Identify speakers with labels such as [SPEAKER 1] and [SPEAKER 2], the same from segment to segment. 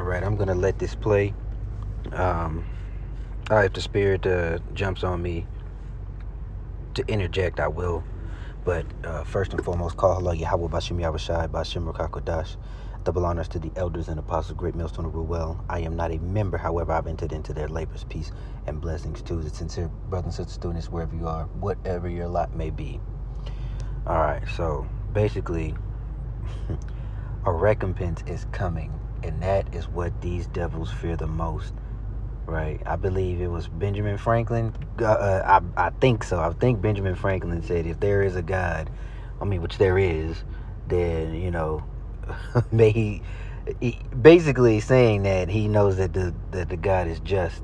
[SPEAKER 1] right, I'm gonna let this play. Um, if the spirit jumps on me to interject, I will. But first and foremost, call hello Yahweh Bashim Yahushai Bashim Rakakodash. Double honors to the elders and apostles, great millstone to rule well. I am not a member, however, I've entered into their labors, peace, and blessings to the sincere brothers and sisters doing this wherever you are, whatever your lot may be. All right, so basically, a recompense is coming, and that is what these devils fear the most. Right, I believe it was Benjamin Franklin. I think so. I think Benjamin Franklin said, "If there is a God, which there is, then may he basically saying that he knows that the God is just,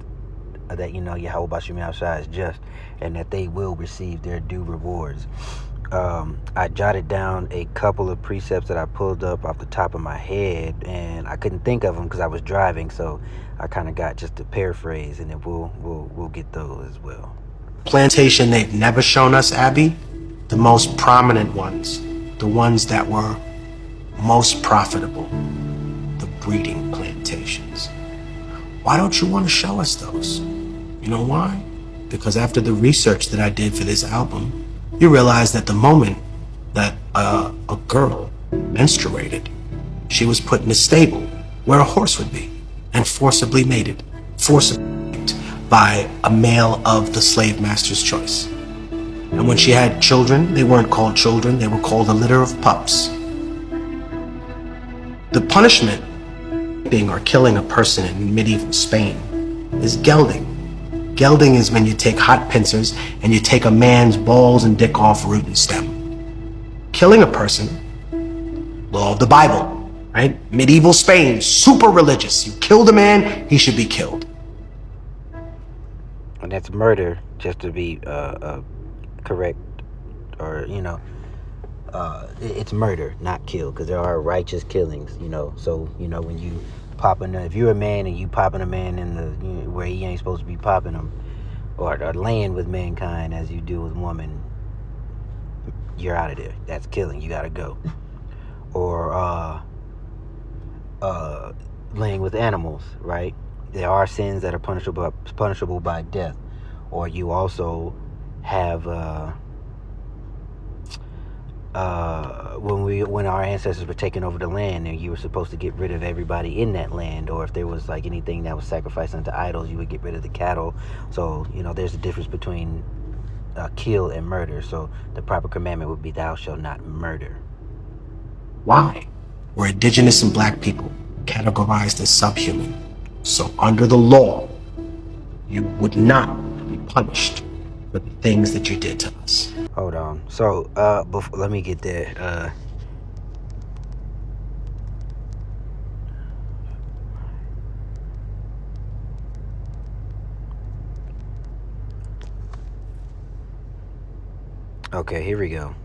[SPEAKER 1] that Yahweh Bashim Yahushua is just, and that they will receive their due rewards." I jotted down a couple of precepts that I pulled up off the top of my head, and I couldn't think of them because I was driving, so I kind of got just to paraphrase, and then we'll get those as well.
[SPEAKER 2] Plantation they've never shown us, Abby, the most prominent ones, the ones that were most profitable, the breeding plantations. Why don't you want to show us those? You know why? Because after the research that I did for this album, you realize that the moment that a girl menstruated, she was put in a stable where a horse would be and forcibly mated, by a male of the slave master's choice. And when she had children, they weren't called children, they were called a litter of pups. The punishment being or killing a person in medieval Spain is gelding. Gelding is when you take hot pincers and you take a man's balls and dick off root and stem. Killing a person, law of the Bible, right? Medieval Spain, super religious. You killed a man, he should be killed.
[SPEAKER 1] And that's murder, just to be correct, or it's murder, not kill, because there are righteous killings. So when you if you're a man and you popping a man in the where he ain't supposed to be popping him, or laying with mankind as you do with woman, you're out of there. That's killing. You gotta go. Or laying with animals, right? There are sins that are punishable by death. Or you also have when our ancestors were taking over the land, and you were supposed to get rid of everybody in that land, or if there was like anything that was sacrificed unto idols, you would get rid of the cattle. So there's a difference between kill and murder. So the proper commandment would be, thou shalt not murder.
[SPEAKER 2] Why? We're indigenous and black people, categorized as subhuman. So under the law, you would not be punished for the things that you did to us.
[SPEAKER 1] Hold on. So, let me get there. Okay, here we go.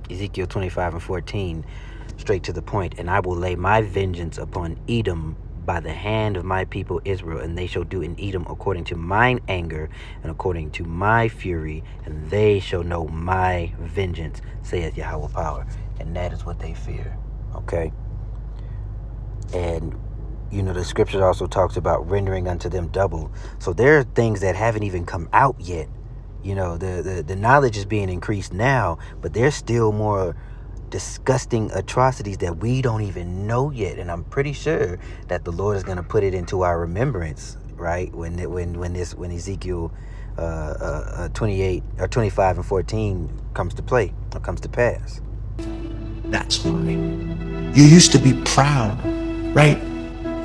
[SPEAKER 1] Ezekiel 25:14, straight to the point. And I will lay my vengeance upon Edom by the hand of my people Israel, and they shall do in Edom according to mine anger and according to my fury, and they shall know my vengeance, saith Yahweh power. And that is what they fear. Okay? And the scripture also talks about rendering unto them double. So there are things that haven't even come out yet. The knowledge is being increased now, but there's still more disgusting atrocities that we don't even know yet, and I'm pretty sure that the Lord is going to put it into our remembrance, right? When Ezekiel 28 or 25 and 14 comes to pass.
[SPEAKER 2] That's why you used to be proud, right?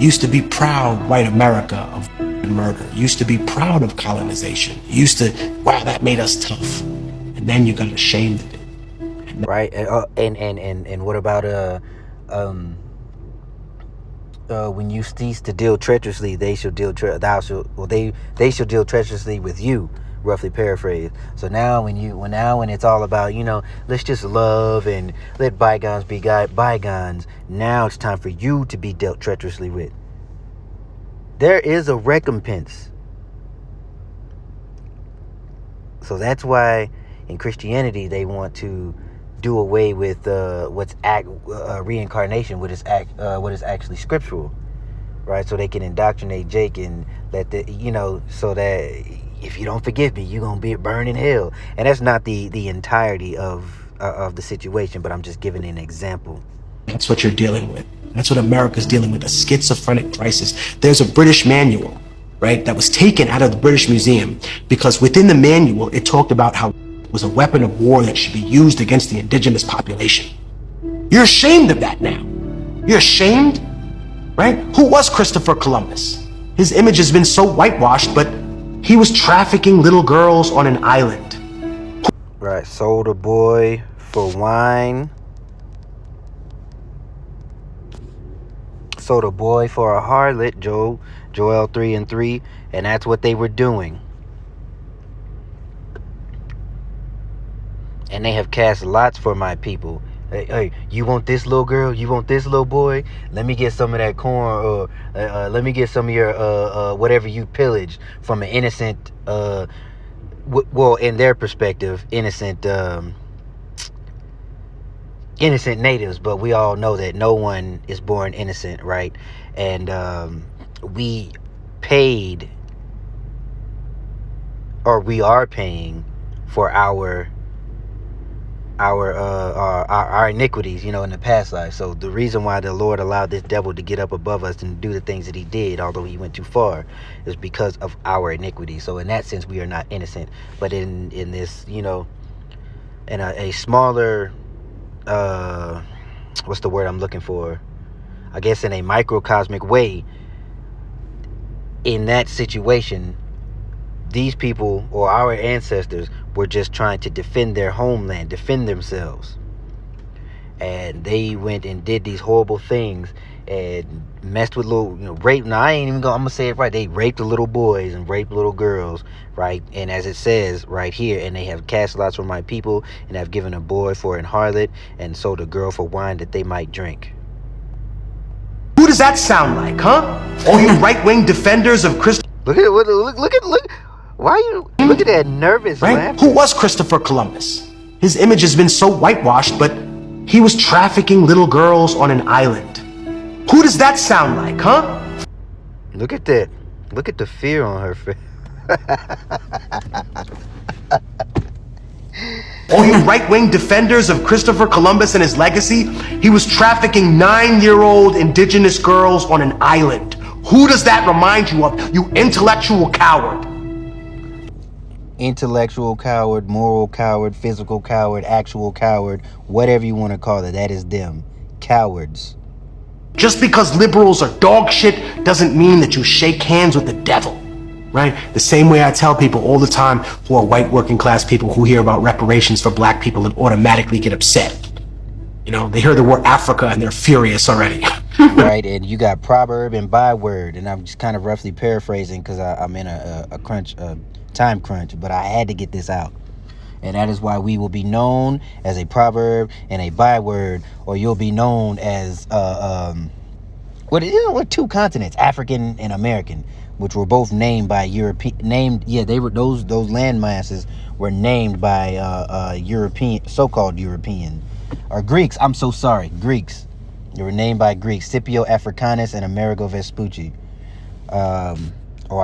[SPEAKER 2] Used to be proud, white America, of murder. Used to be proud of colonization. Used to, wow, that made us tough. And then you got ashamed of it.
[SPEAKER 1] Right, and what about when you cease to deal treacherously, they shall deal they shall deal treacherously with you, roughly paraphrased. So now when it's all about let's just love and let bygones be bygones, now it's time for you to be dealt treacherously with. There is a recompense. So that's why in Christianity they want to do away with reincarnation, what is actually scriptural, right? So they can indoctrinate Jake and let the, so that if you don't forgive me, you're gonna be burned in hell. And that's not the entirety of the situation, but I'm just giving an example.
[SPEAKER 2] That's what you're dealing with. That's what America's dealing with, a schizophrenic crisis. There's a British manual, right, that was taken out of the British Museum because within the manual, it talked about how it was a weapon of war that should be used against the indigenous population. You're ashamed of that now. You're ashamed, right? Who was Christopher Columbus? His image has been so whitewashed, but he was trafficking little girls on an island.
[SPEAKER 1] Right, sold a boy for wine. Sold a boy for a harlot, Joel 3:3, and that's what they were doing. And they have cast lots for my people. Hey, you want this little girl? You want this little boy? Let me get some of that corn, or let me get some of your whatever you pillaged from an innocent, well, in their perspective, innocent natives. But we all know that no one is born innocent, right? And we paid, or we are paying for our iniquities, in the past life. So the reason why the Lord allowed this devil to get up above us and do the things that he did, although he went too far, is because of our iniquity. So in that sense, we are not innocent. But in this, in a smaller, what's the word I'm looking for? I guess in a microcosmic way, in that situation, these people, or our ancestors, were just trying to defend their homeland, defend themselves. And they went and did these horrible things and messed with little, rape. Now, I'm going to say it right. They raped the little boys and raped little girls, right? And as it says right here, and they have cast lots for my people and have given a boy for an harlot and sold a girl for wine that they might drink.
[SPEAKER 2] Who does that sound like, huh? All you right-wing defenders of Christ.
[SPEAKER 1] Look. Why are you look at that nervous laughter?
[SPEAKER 2] Who was Christopher Columbus? His image has been so whitewashed, but he was trafficking little girls on an island. Who does that sound like, huh?
[SPEAKER 1] Look at that. Look at the fear on her face.
[SPEAKER 2] All you right-wing defenders of Christopher Columbus and his legacy, he was trafficking 9-year-old indigenous girls on an island. Who does that remind you of, you intellectual coward?
[SPEAKER 1] Intellectual coward, moral coward, physical coward, actual coward, whatever you want to call it, that is them. Cowards.
[SPEAKER 2] Just because liberals are dog shit doesn't mean that you shake hands with the devil, right? The same way I tell people all the time who are white working class people who hear about reparations for black people and automatically get upset. They hear the word Africa and they're furious already.
[SPEAKER 1] Right, and you got proverb and byword, and I'm just kind of roughly paraphrasing because I'm in a time crunch, but I had to get this out. And that is why we will be known as a proverb and a byword, or you'll be known as what two continents, African and American, which were both named by they were those land masses were named by European, so-called European, or Greeks. I'm so sorry, Greeks. They were named by Greeks, Scipio Africanus and Amerigo Vespucci. I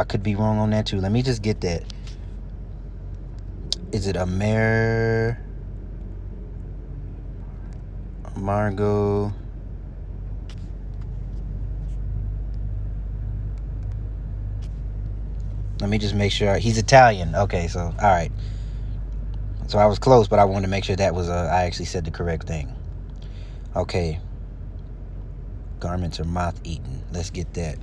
[SPEAKER 1] could be wrong on that too. Let me just get that. Is it Margot? Let me just make sure. He's Italian. Okay, so, all right. So I was close, but I wanted to make sure that was, I actually said the correct thing. Okay. Garments are moth-eaten. Let's get that.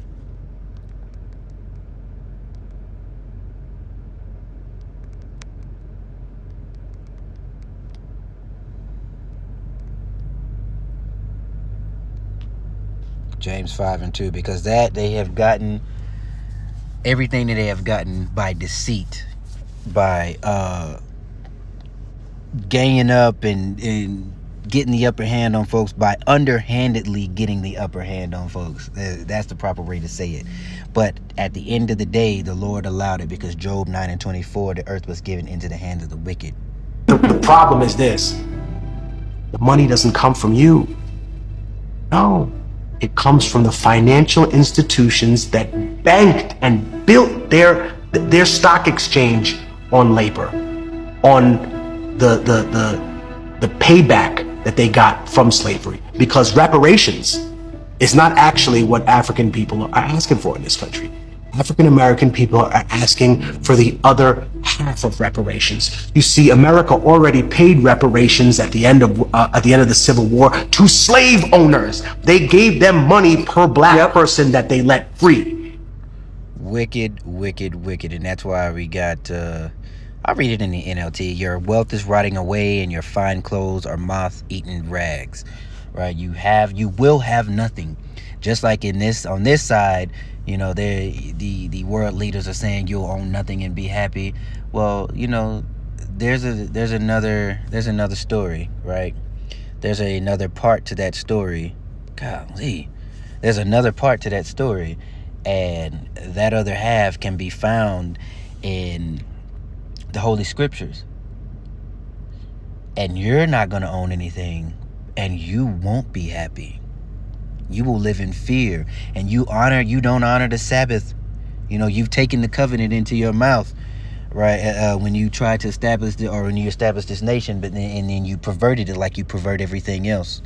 [SPEAKER 1] James 5:2, because that they have gotten everything that they have gotten by deceit, by ganging up and getting the upper hand on folks, by underhandedly getting the upper hand on folks. That's the proper way to say it. But at the end of the day, the Lord allowed it because Job 9:24, the earth was given into the hands of the wicked.
[SPEAKER 2] The problem is this: the money doesn't come from you. No. It comes from the financial institutions that banked and built their stock exchange on labor, on the payback that they got from slavery. Because reparations is not actually what African people are asking for in this country. African American people are asking for the other half of reparations. You see, America already paid reparations at the end of the Civil War to slave owners. They gave them money per black person that they let free.
[SPEAKER 1] Wicked, wicked, wicked. And that's why we got, I'll read it in the NLT. Your wealth is rotting away and your fine clothes are moth-eaten rags. Right? You will have nothing. Just like on this side, you know, the world leaders are saying you'll own nothing and be happy. Well, you know, there's another story, right? There's another part to that story. Golly. There's another part to that story, and that other half can be found in the Holy Scriptures. And you're not going to own anything, and you won't be happy. You will live in fear, and you don't honor the Sabbath. You know, you've taken the covenant into your mouth, right? When you try to establish when you establish this nation, but then you perverted it like you pervert everything else.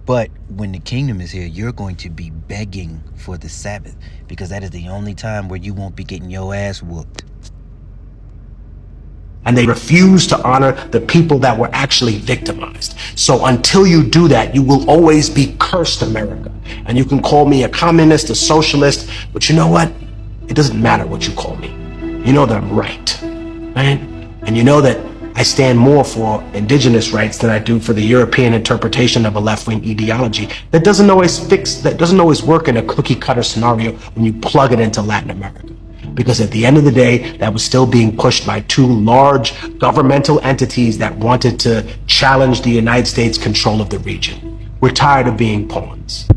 [SPEAKER 1] But when the kingdom is here, you're going to be begging for the Sabbath, because that is the only time where you won't be getting your ass whooped.
[SPEAKER 2] And they refuse to honor the people that were actually victimized. So until you do that, you will always be cursed, America. And you can call me a communist, a socialist, but you know what? It doesn't matter what you call me. You know that I'm right? And you know that I stand more for indigenous rights than I do for the European interpretation of a left-wing ideology that doesn't always work in a cookie-cutter scenario when you plug it into Latin America. Because at the end of the day, that was still being pushed by two large governmental entities that wanted to challenge the United States' control of the region. We're tired of being pawns.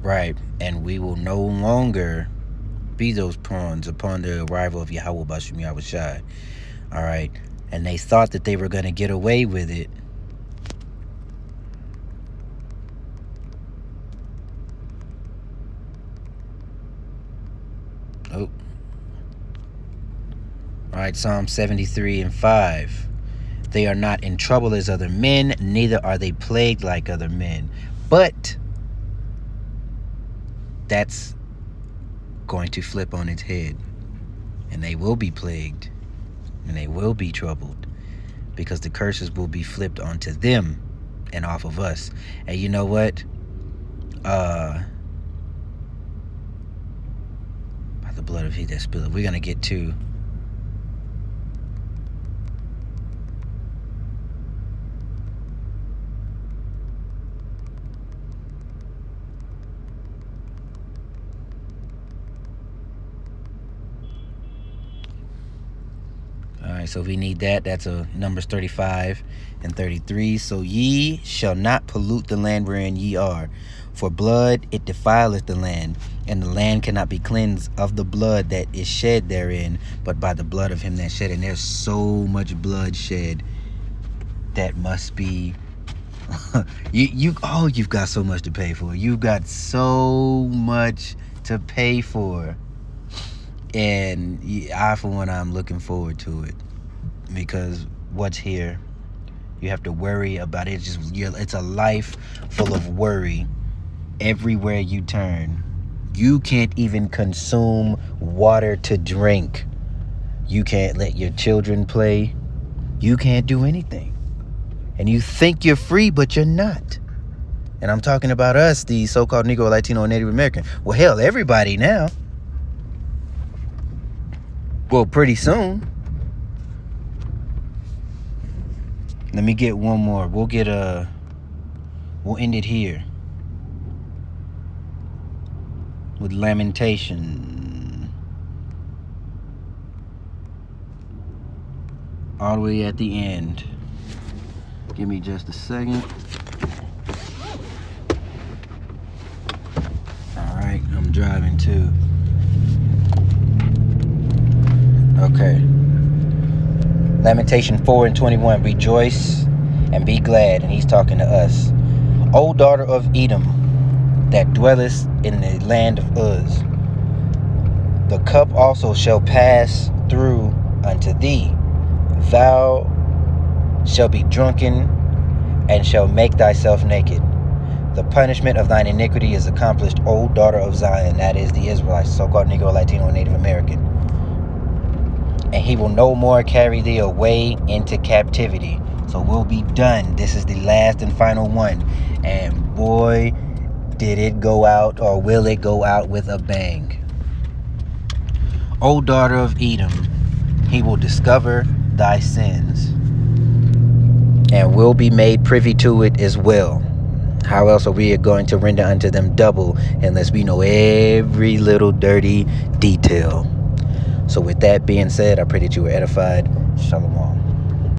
[SPEAKER 1] Right, and we will no longer be those pawns upon the arrival of Yahweh Bashim Yahushai. All right, and they thought that they were going to get away with it. Oh. All right, Psalm 73 and 5. They are not in trouble as other men, neither are they plagued like other men. But that's going to flip on its head. And they will be plagued. And they will be troubled. Because the curses will be flipped onto them and off of us. And you know what? By the blood of he that spilleth. We're going to get to... Alright, so we need that. That's Numbers 35 and 33. So ye shall not pollute the land wherein ye are. For blood it defileth the land, and the land cannot be cleansed of the blood that is shed therein, but by the blood of him that shed. And there's so much blood shed that must be... you've got so much to pay for. You've got so much to pay for. And I, for one, I'm looking forward to it, because what's here, you have to worry about it. It's a life full of worry everywhere you turn. You can't even consume water to drink. You can't let your children play. You can't do anything. And you think you're free, but you're not. And I'm talking about us, the so-called Negro, Latino, and Native American. Well, hell, everybody now. Well, pretty soon. Let me get one more. We'll end it here with Lamentation. All the way at the end. Give me just a second. All right, I'm driving too. Okay. Lamentation 4 and 21. Rejoice and be glad. And he's talking to us. O daughter of Edom, that dwellest in the land of Uz. The cup also shall pass through unto thee. Thou shalt be drunken, and shall make thyself naked. The punishment of thine iniquity is accomplished, O daughter of Zion. That is the Israelites, so-called Negro, Latino, and Native American. And he will no more carry thee away into captivity. So we'll be done. This is the last and final one. And boy, did it go out, or will it go out with a bang. O daughter of Edom, he will discover thy sins, and will be made privy to it as well. How else are we going to render unto them double unless we know every little dirty detail? So with that being said, I pray that you were edified. Shalom.